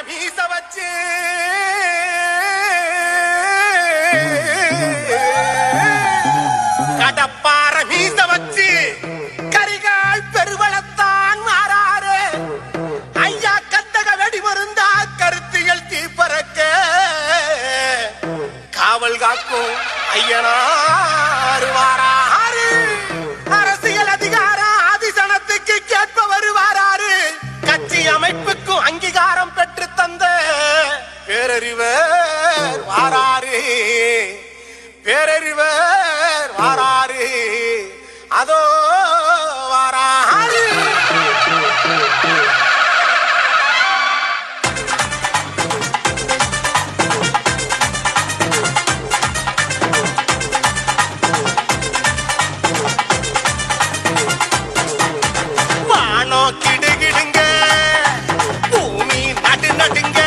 மீச வச்சு கடப்பார மீச வச்சு கரிகால் பெருவளத்தான் மாறாரு ஐயா கந்தக வெடி மருந்தா கருத்தியல் தீப்பறக்க காவல் காக்கும் ஐயனாறு வாராரு அரசியல் அதிகாரம் ஆதிசனத்துக்கு கேட்பவர் வாராரு கட்சி அமைப்புக்கும் அங்கீகாரம் பெற்று தந்த பேரறிவர் வாராரு பேரறிவர் வாராரு அதோ வாராரு வானோ கிடுகிடுங்க பூமி நடு நடுங்க